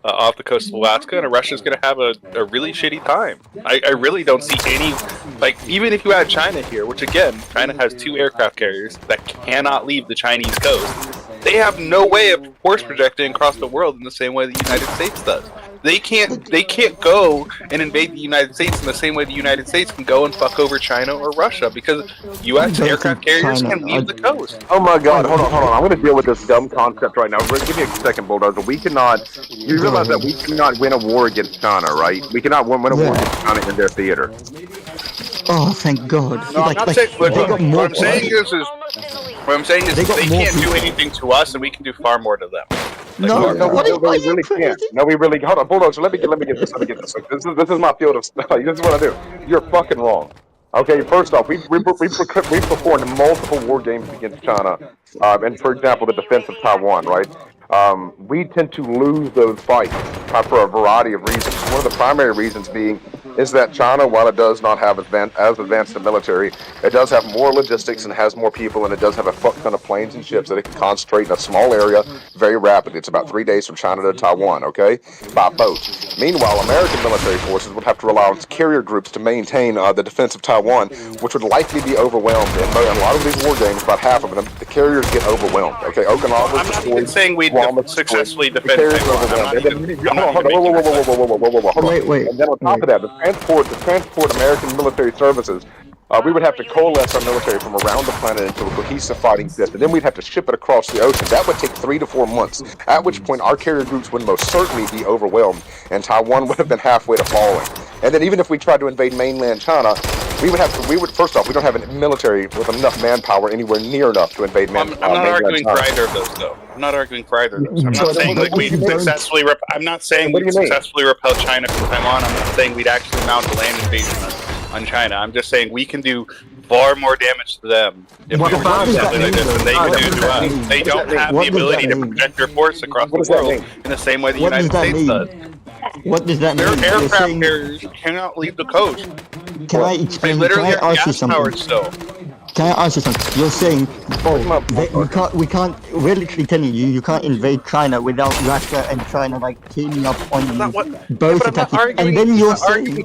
off the coast of Alaska, and Russia's going to have a really shitty time. I really don't see any, like, even if you add China here, which again, China has 2 aircraft carriers that cannot leave the Chinese coast. They have no way of force projecting across the world in the same way the United States does. They can't go and invade the United States in the same way the United States can go and fuck over China or Russia because U.S. aircraft carriers can leave the coast. Oh my God! Hold on. I'm going to deal with this dumb concept right now. Give me a second, Bulldozer. We cannot. You realize that we cannot win a war against China, right? We cannot win a war against China in their theater. Oh, thank God. No, I'm not saying. What I'm saying is they can't do anything to us, and we can do far more to them. No, we really can't. No, we really. Hold on, Bulldozer. Let me get this. This is my field of study. This is what I do. You're fucking wrong. Okay, first off, we performed multiple war games against China, and for example, the defense of Taiwan, right? We tend to lose those fights for a variety of reasons. One of the primary reasons being is that China, while it does not have as advanced a military, it does have more logistics and has more people, and it does have a fuck ton of planes and ships that it can concentrate in a small area very rapidly. It's about 3 days from China to Taiwan, okay, by boat. Meanwhile, American military forces would have to rely on carrier groups to maintain the defense of Taiwan, which would likely be overwhelmed. And in a lot of these war games, about half of them, the carriers get overwhelmed. Okay, Okinawa. I'm not even saying we successfully defend Taiwan. Wait. And then on top of that, to transport American military services, we would have to coalesce our military from around the planet into a cohesive fighting fist, and then we'd have to ship it across the ocean. That would take 3 to 4 months, at which point our carrier groups would most certainly be overwhelmed, and Taiwan would have been halfway to falling. And then even if we tried to invade mainland China, first off, we don't have a military with enough manpower anywhere near enough to invade mainland China. I'm not arguing for either of those, though. I'm not arguing for either of those. I'm not saying like we successfully successfully repel China from Taiwan. I'm not saying we'd actually mount a land invasion on China. I'm just saying we can do far more damage to them if we were something like this than they can do to us. They don't have the ability to project their force across the world in the same way the United States does. What does that mean? Their aircraft carriers cannot leave the coast. Can I explain? They literally can I ask you something? still. Can I ask you something? You're saying, we can't. We're literally telling you, you can't invade China without Russia and China like teaming up on you, both attacking. And then you're saying,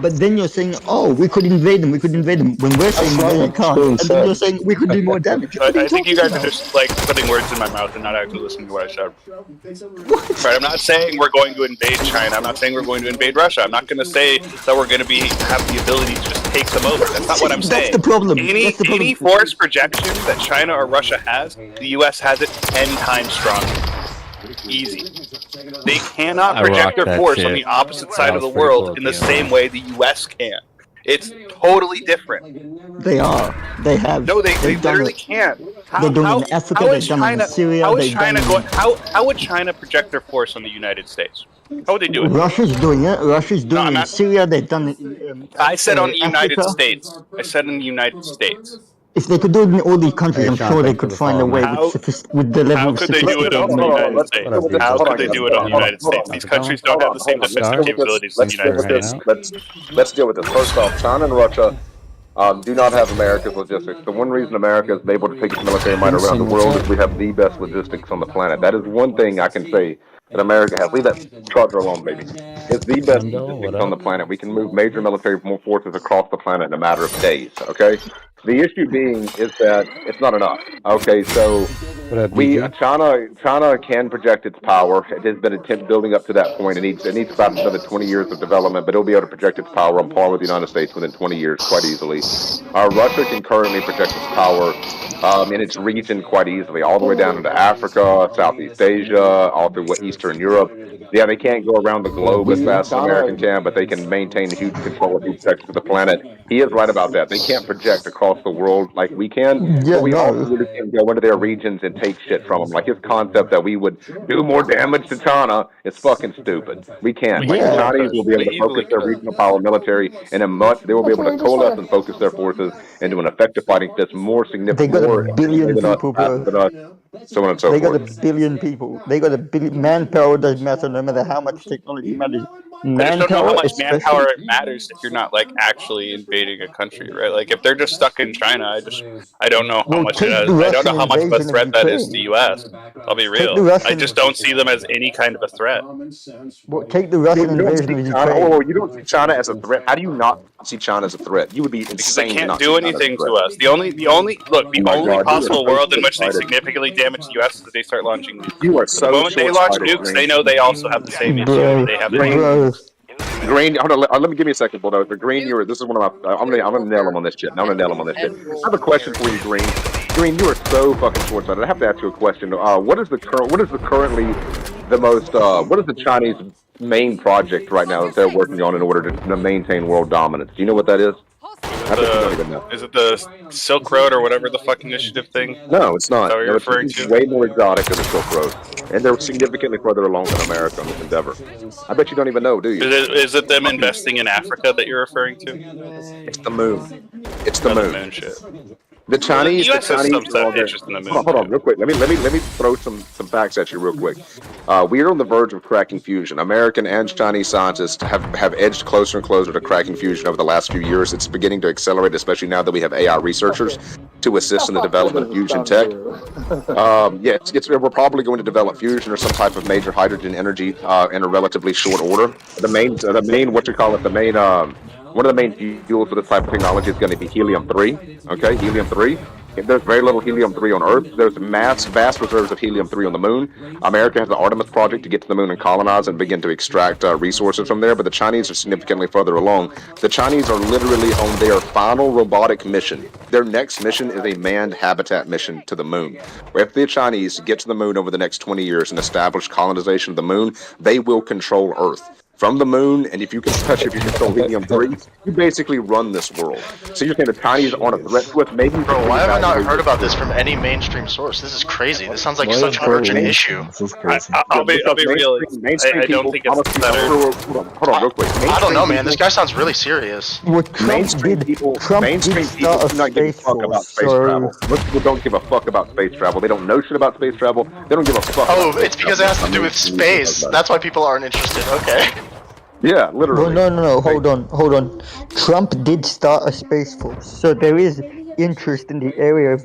But then you're saying, oh, we could invade them, when we're saying not no, you what's can't. being And then said. you're saying we could do more damage. What are I think you guys talking are just like putting words in my mouth and not actually listening to what I said. Right, I'm not saying we're going to invade China. I'm not saying we're going to invade Russia. I'm not going to say that we're going to have the ability to just take them over. That's not what I'm saying. That's the problem. Any force projection that China or Russia has, the U.S. has it 10 times stronger. Easy. They cannot I project rock their that force shit. on the opposite side That of the was pretty world cool in the at the same way the U.S. can. It's totally different. They are. They have. No, they They've done literally it. can't. They're doing it in Africa, how they've is done it in China? Syria, How is they've China done going? How would China project their force on the United States? How would they do it? Russia's doing it. Russia's doing I'm it in not- Syria. They've done it in I said on the United Africa. States. I said in the United States. If they could do it in all these countries, Hey, I'm Sean, sure they thanks for could the find a follow, way man. with the level How of could they do it sophistication. on the United States? What up, DJ? How Hold could on, they guys. do it on the United Hold States? on. These countries don't Hold have on, the same hold on. defense Let's deal with this. capabilities as Let's the deal United with States. this. Let's deal with this. First off, China and Russia do not have America's logistics. The one reason America is able to take its military might around the world is we have the best logistics on the planet. That is one thing I can say that America has. Leave that charger alone, baby. It's the best logistics on the planet. We can move major military forces across the planet in a matter of days. Okay. The issue being is that it's not enough. Okay, so China can project its power. It has been building up to that point. It needs about another 20 years of development, but it'll be able to project its power on par with the United States within 20 years quite easily. Russia can currently project its power in its region quite easily, all the way down into Africa, Southeast Asia, all through Eastern Europe. Yeah, they can't go around the globe as fast as American can, but they can maintain huge control of huge sections of the planet. He is right about that. They can't project across the world like we can, Yeah, but we also no. really can go into their regions and take shit from them. Like his concept that we would do more damage to China is fucking stupid. We can't. Like the Yeah. Chinese will be able to focus their regional power military, and they will be able to coalesce and focus their forces into an effective fighting that's more They significant, got more a billion than us, people, faster bro. than us, so on and so They got forth. a billion people. They got a billion. Manpower doesn't matter no matter how much technology matters. I just don't know how Manpower, much manpower especially. it matters if you're not like actually invading a country, right? Like if they're just stuck in China, I don't know how Well, much take the I don't know Russian how much of a invasion of threat that is to the Ukraine. U.S. I'll be Take the real. I Russian. just don't see them as any kind of a threat. Well, take the Russian You don't invasion see of China. Ukraine. Oh, you don't see China as a threat. How do you not see China as a threat? You would be Because they insane to can't not do see China as a anything threat. to us. The only look, the Oh my only God, you are possible so world in which they short-sighted. significally damage the U.S. is if they start launching nukes. You are The so moment they launch short-sighted, nukes, they know they also have the same issue. Bro, They have the bro. Green, hold on, let me give me a second, Bulldozer. Green, this is one of my. I'm gonna nail him on this shit. I'm gonna nail him on this shit. I have a question for you, Green. Green, you are so fucking short-sighted. I have to ask you a question. What is currently the most? What is the Chinese main project right now that they're working on in order to maintain world dominance? Do you know what that is? I bet you don't even know. Is it the Silk Road or whatever the fuck initiative thing? No, it's not. Is that what you're No, referring it's to? way more exotic than the Silk Road, and they're significantly further along than America on this endeavor. I bet you don't even know, do you? Is it them investing in Africa that you're referring to? It's the moon. It's the Another moon. moon shit. The Chinese, US has some are all there. interest in the moon, Hold on, too. real quick. Let me throw some facts at you real quick. We are on the verge of cracking fusion. American and Chinese scientists have edged closer and closer to cracking fusion over the last few years. It's beginning to accelerate, especially now that we have AI researchers to assist in the development of fusion tech. We're probably going to develop fusion or some type of major hydrogen energy in a relatively short order. One of the main fuels for this type of technology is going to be helium-3. Okay, helium-3. There's very little helium-3 on Earth. There's vast reserves of helium-3 on the moon. America has the Artemis project to get to the moon and colonize and begin to extract resources from there, but the Chinese are significantly further along. The Chinese are literally on their final robotic mission. Their next mission is a manned habitat mission to the moon. If the Chinese get to the moon over the next 20 years and establish colonization of the moon, they will control Earth from the moon, and if you control helium-3, you basically run this world. So you're saying the Chinese aren't a threat to us? Maybe. Bro, why have I not heard about this from any mainstream source? This is crazy. This sounds like such an urgent issue. This is crazy. I'll be real. I don't think it's better. Hold on, real quick. I don't know, man. This guy sounds really serious. What Trump did start a do not give a space fuck about force, space so... travel. Most people don't give a fuck about space travel. They don't know shit about space travel. They don't give a fuck. Oh, about it's space because it travel. has to do with space. That's why people aren't interested. Okay. Yeah, Well, literally. no, hold on. Trump did start a space force, so there is interest in the area of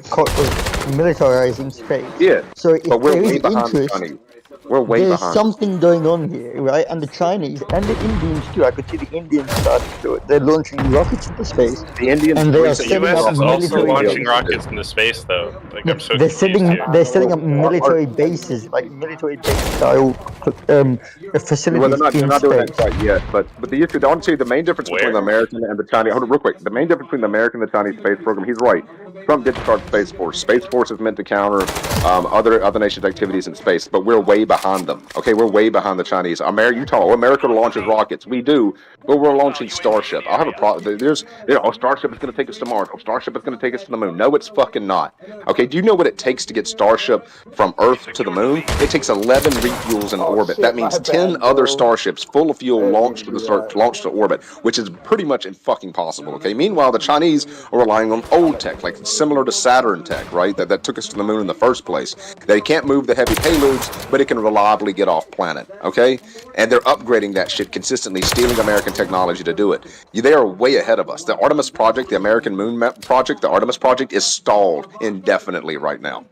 militarizing space. Yeah, So if but we're there way is behind the interest, Chinese. We're way there's behind. something going on here, right? And the Chinese and the Indians too. I could see the Indians starting to do it. They're launching rockets into space, The Indians and they are The setting U.S. up is also military launching bases. rockets into space, though. Like, I'm so They're confused here. setting up military bases, like military base style Well, facilities they're in not doing that space. quite yet. But the issue, I want to say the main difference between the American and the Chinese. Hold on, real quick. The main difference between the American and the Chinese space program. He's right. Trump did start Space Force. Space Force is meant to counter other nations' activities in space, but we're way behind them. Okay, we're way behind the Chinese. America launches rockets. We do, but we're launching Starship. I have a problem. Starship is going to take us to Mars. Starship is going to take us to the moon. No, it's fucking not. Okay, do you know what it takes to get Starship from Earth to the moon? It takes 11 refuels in orbit. That means 10 other starships full of fuel launched to orbit, which is pretty much fucking possible. Okay. Meanwhile, the Chinese are relying on old tech, like similar to Saturn tech, right? That took us to the moon in the first place. They can't move the heavy payloads, but it can reliably get off planet. Okay, and they're upgrading that shit consistently, stealing American technology to do it. They are way ahead of us. The Artemis project, the American Moon Map project, the Artemis project is stalled indefinitely right now.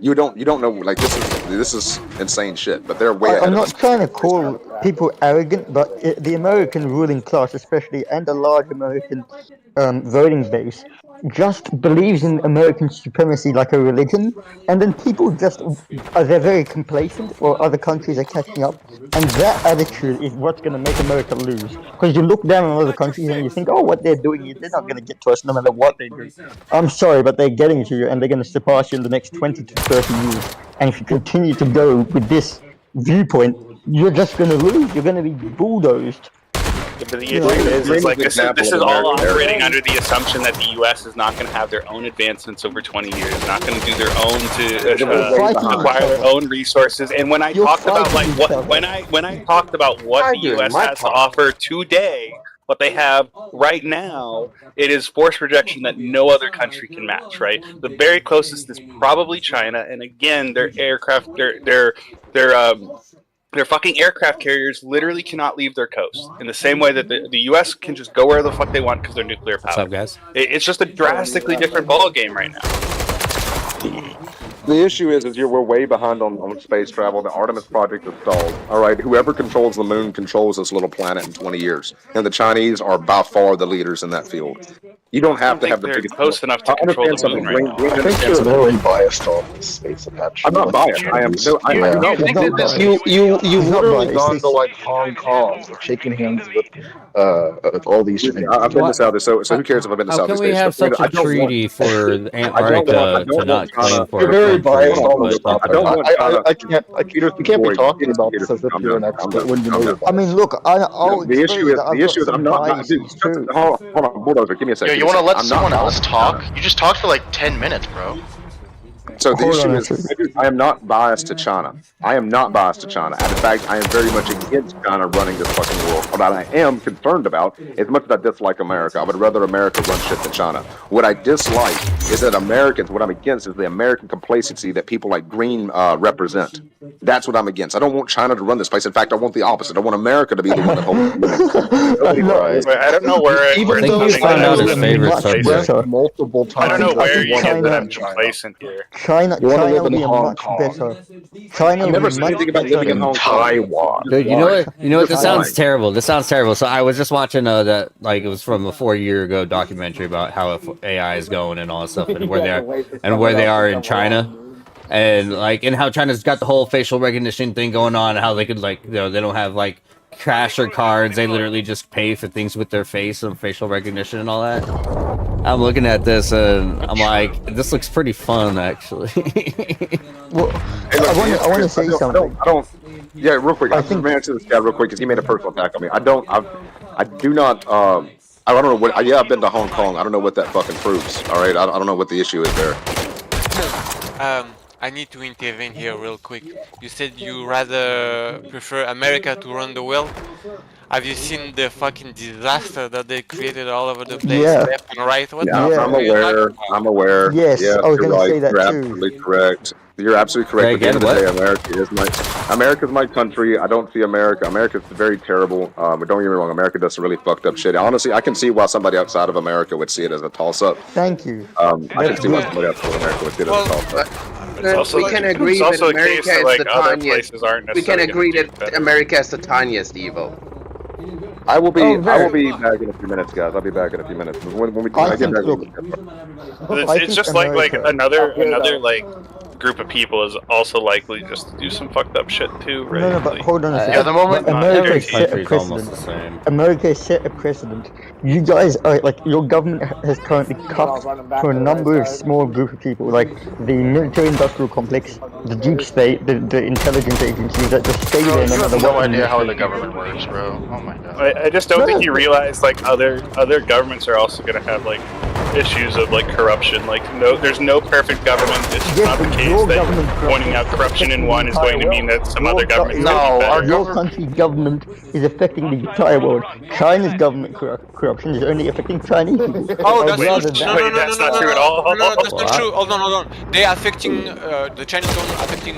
You don't know, like, this is insane shit, but they're way ahead I'm of not us. trying to call people arrogant, but the American ruling class, especially, and a large American voting base, just believes in American supremacy like a religion, and then people just they're very complacent while other countries are catching up, and that attitude is what's going to make America lose. Because you look down on other countries and you think, oh, what they're doing is they're not going to get to us no matter what they do. I'm sorry, but they're getting to you, and they're going to surpass you in the next 20 to 30 years. And if you continue to go with this viewpoint, you're just going to lose. You're going to be bulldozed. But the issue is like this is all operating under the assumption that the U.S. is not going to have their own advancements over 20 years, not going to do their own to acquire their own resources. And when I talked about when I talked about what the U.S. has to offer today, what they have right now, it is force projection that no other country can match. Right, the very closest is probably China, and again, their aircraft, their fucking aircraft carriers literally cannot leave their coast. In the same way that the U.S. can just go where the fuck they want because they're nuclear powered. What's up, guys? It's just a drastically different ball game right now. The issue is we're way behind on space travel. The Artemis project is stalled. All right, whoever controls the moon controls this little planet in 20 years, and the Chinese are by far the leaders in that field. You don't have to have the biggest. Close enough to control the moon right now. I think you're very biased on the space attachment. I'm not biased. I am. You literally gone to like Hong Kong, shaking hands with all these. I've been to South. So who cares if I've been to How Southeast can we Asia? have such a treaty for Antarctica to not claim for You're very biased on but this topic. I can't. You can't be talking about this as if you're an expert when you know. I mean, look, the issue is I'm not. Hold on, Bulldozer, give me a second. Yo, you want to let someone else talk? You just talked for like 10 minutes, bro. So the issue is, I am not biased to China. I am not biased to China. And in fact, I am very much against China running this fucking world. What I am concerned about, as much as I dislike America, I would rather America run shit than China. What I dislike is that Americans, what I'm against is the American complacency that people like Green represent. That's what I'm against. I don't want China to run this place. In fact, I want the opposite. I want America to be the one that holds it. I don't know where. I think you found out his favorite subject. Multiple times. I don't know where you get China- that I'm complacent here. China will be much better. China will never be said much anything about living in better. Taiwan. Dude, you know what? This sounds terrible. This sounds terrible. So I was just watching that, like, it was from a 4-year ago documentary about how AI is going and all that stuff, and where they are in China, and how China's got the whole facial recognition thing going on, and how they could they don't have like cash or cards. They literally just pay for things with their face and facial recognition and all that. I'm looking at this and I'm like, this looks pretty fun, actually. Well, I want to say something. Yeah, real quick. I think I'm gonna answer this guy real quick because he made a personal attack on me. I do not. I don't know what. Yeah, I've been to Hong Kong. I don't know what that fucking proves. All right, I don't know what the issue is there. I need to intervene here real quick. You said you rather prefer America to run the world. Have you seen the fucking disaster that they created all over the place, left and right? What I'm aware. Yes, yeah, I was going to right. say that You're too. absolutely correct. You're absolutely correct. At the end of the day, America's my country. I don't see America. America's very terrible. But don't get me wrong, America does some really fucked up shit. Honestly, I can see why somebody outside of America would see it as a toss-up. Thank you. I can see why somebody outside of America would see it as a toss-up. we can agree that America is the other tiniest. places aren't We can necessarily agree gonna do that better. America is the tiniest evil. I will be Oh, very back in a few minutes, guys. I'll be back in a few minutes. When we I get think, back. look, It's, I it's think just like America- another like group of people is also likely just to do some fucked up shit too, right? No, but Like, hold on a second. Yeah, the moment- But America Every has set a country's almost precedent. the same. America has set a precedent. You guys are like your government has currently cut to a number of small group of people, like the military-industrial complex, the deep state, the intelligence agencies that just stay Bro, there you no have matter no what. idea how the government works, bro. Oh my god. I just don't think you realize like other governments are also gonna have like issues of like corruption. Like there's no perfect government. It's just not the case that pointing out corruption in one is going to mean that some other government. Your country's government is affecting the entire world. China's government corruption is only affecting Chinese people. Oh, that's Rather not than- true. No, that's not true at all. No, that's not What? true. Hold on. They are affecting the Chinese government, affecting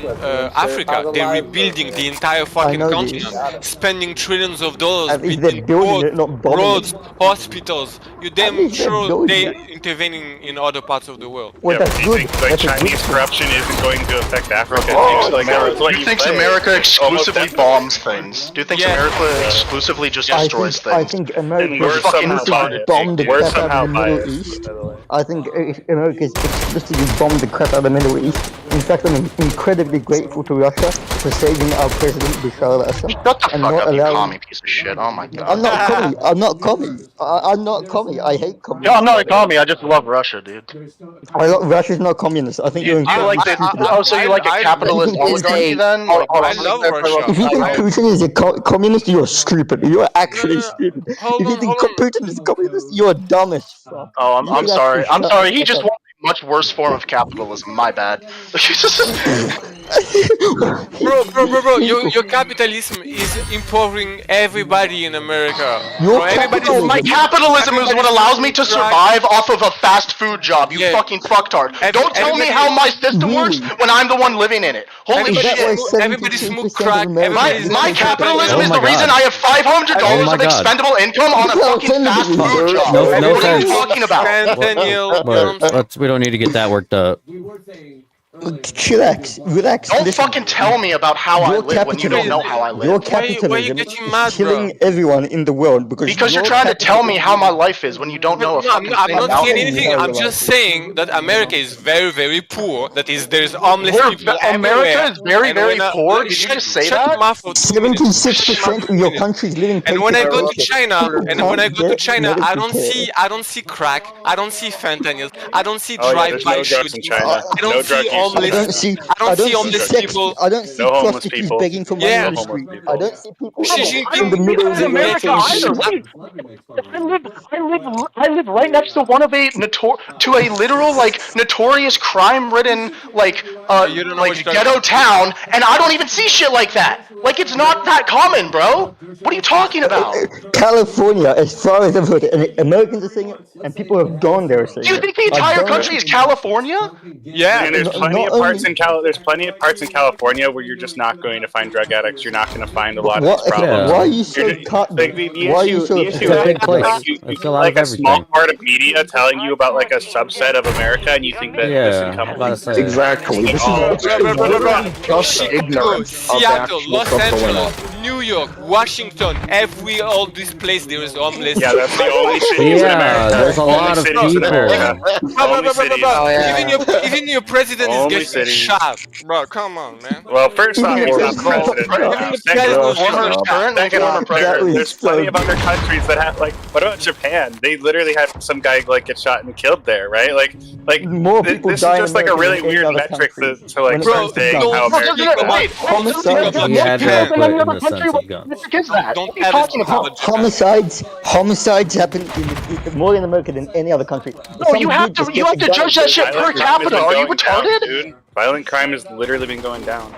Africa. They're rebuilding the entire fucking know continent, spending trillions of dollars, At least they're building it, not bombing roads, it. hospitals. You damn least they're sure building they it. intervening in other parts of the world. Well, Yeah, that's but do you good. think like That's a good Chinese thing. corruption isn't going to affect Africa? Oh, Like, you think America exclusively bombs things? Do you think America exclusively just destroys I things? think America And we're somehow exclusively bombed the We're crap out somehow of the Middle biased, East. by the way. I think America's exclusively bombed the crap out of the Middle East. In fact, I'm incredibly grateful to Russia for saving our president Bashar al-Assad Shut the and fuck not up, you allowing. commie piece of shit. Oh my god. I'm not commie. I'm not commie. I'm not commie. I hate commies. Yeah, I'm not a commie, I just love Russia, dude. Russia's not communist. I think you're You like incredibly the, stupid. so you like a capitalist You think oligarchy then? I love Russia. If you think Putin is a communist, you're stupid. You're actually stupid. Hold If you on, think hold on. Putin is a communist, you're dumb as fuck. Oh, You I'm guys sorry. should I'm shut sorry. the He fuck just up. wants a much worse form of capitalism. My bad. Bro, your capitalism is empowering everybody in America. Your Bro, everybody. capitalism- My capitalism is what allows me to survive off of a fast food job. You fucking fucktard. Don't tell me how my system works when I'm the one living in it. Holy Is that why shit. Everybody 72% smoke of crack. Americans Everybody's My capitalism Oh is my the reason God. I have $500 Oh my of God. expendable income on a fucking fast food job. No What are you offense. talking about? Fentanyl, But we don't need to get that worked up. Relax. Don't Listen. fucking tell me about how I Your live when you don't know how I Your live. capitalism why you getting mad, is killing bro? everyone in the world because Because you're your trying to tell me how my capitalism- life is when you don't know a No, fucking I'm thing not about saying me. anything. I'm just saying that America is very, very poor. That is, there's homeless people America everywhere. is very, And very when I- poor? Look, Did you shut- just say shut that? your mouth for 2 minutes. 76% of your country's living And when I paycheck go to to paycheck. China, People and when I can't go to get China, medical care. I don't see crack, I don't see fentanyl, I don't see Oh yeah, there's drive-by no drugs in shootings, China. I don't No see drug use. homeless, I don't see homeless sex. people. I don't see No homeless prostitutes people. begging for money Yeah. on the No homeless street. people. I don't see people Xi in Jinping the middle of is the road. America getting either. shot. Wait, I live right next to one of a literal like notorious crime-ridden like You don't know what like you're talking ghetto about. town, and I don't even see shit like that. Like it's not that common, bro. What are you talking about? California, as far as I've heard it, and Americans are saying it, and people have gone there saying Do you it. think the I've entire gone country there. is California? Yeah. And there's Not- plenty not of parts only- in There's plenty of parts in California where you're just not going to find drug addicts. You're not going to find a lot of What? these problems. Why are you so You're just- cut? like, the Why are you issue, so the issue It's a is big place. like, It's a lot like of a small everything. part of media telling you about like a subset of America, and you think that this Yeah, I'm about to encompasses say. Exactly. This is just Chicago, ignorance of Seattle, actual Los stuff going on. Angeles, New York, Washington, all this place there is homeless. Yeah, that's the only cities in Yeah, America. there's a Only lot of cities in people. America. Only cities. Even your president is Only getting cities. shot. Bro, come on, man. Well, first off, he's not the president right now. Second off, there's plenty of other countries that have like. What about Japan? They literally had some guy like get shot and killed there, right? Like More people this is die in just like a America really than any weird other metric country. to like When it start comes to saying guns. how America. Homicides. He had to Japan. quit in the sense he got. Don't ever talk about Japan. Homicides happen more in America than any other country. No, you have to judge that shit per Violent crime has capita. been Are you going down, retarded? dude. Violent crime has literally been going down.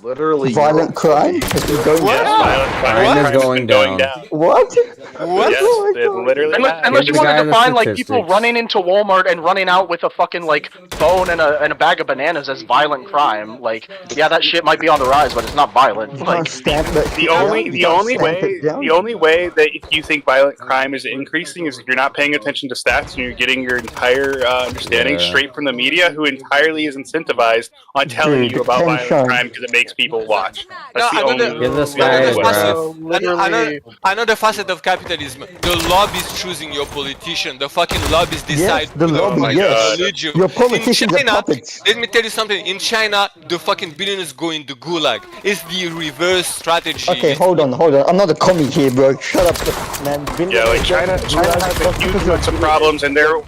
Literally, violent crime is going Yes, down. violent Crime is has been going down. What? What? Yes, it literally has. Unless you Here's the want guy to in the define like people statistics. running into Walmart and running out with a fucking like phone and a bag of bananas as violent crime, like yeah, that shit might be on the rise, but it's not violent. Like The only way that if you think violent crime is increasing is if you're not paying attention to stats and you're getting your entire understanding straight from the media, who entirely is incentivized on telling you about violent crime because it makes people watch. That's the only. Give this guy a breath. Another facet of capitalism. The lobbies choosing your politician. The fucking lobbies decide the who lobby, they're yes. lead you. Your politicians In are China, puppets. let me tell you something. In China, the fucking billionaires go in the gulag. It's the reverse strategy. Okay, hold on. I'm not a commie here, bro. Shut up, man. Yeah, like China has a huge amounts of problems, and their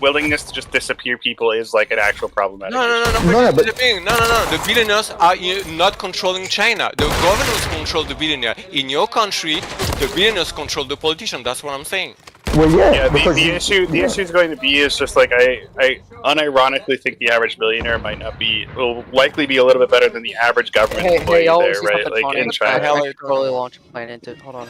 willingness to just disappear people is like an actual problematic. No. The billionaires are not controlling China. The governments control the billionaire. In your country, the billionaires control the politician. That's what I'm saying. Well, yeah. The issue is going to be is just like I unironically think the average billionaire will likely be a little bit better than the average government employee there, right? Like in China. I totally launch a plan into. Hold on.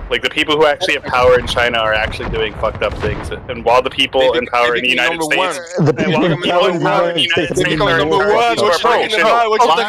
Like the people who actually have power in China are actually doing fucked up things, and while the people in power in the United States, The people in the United States are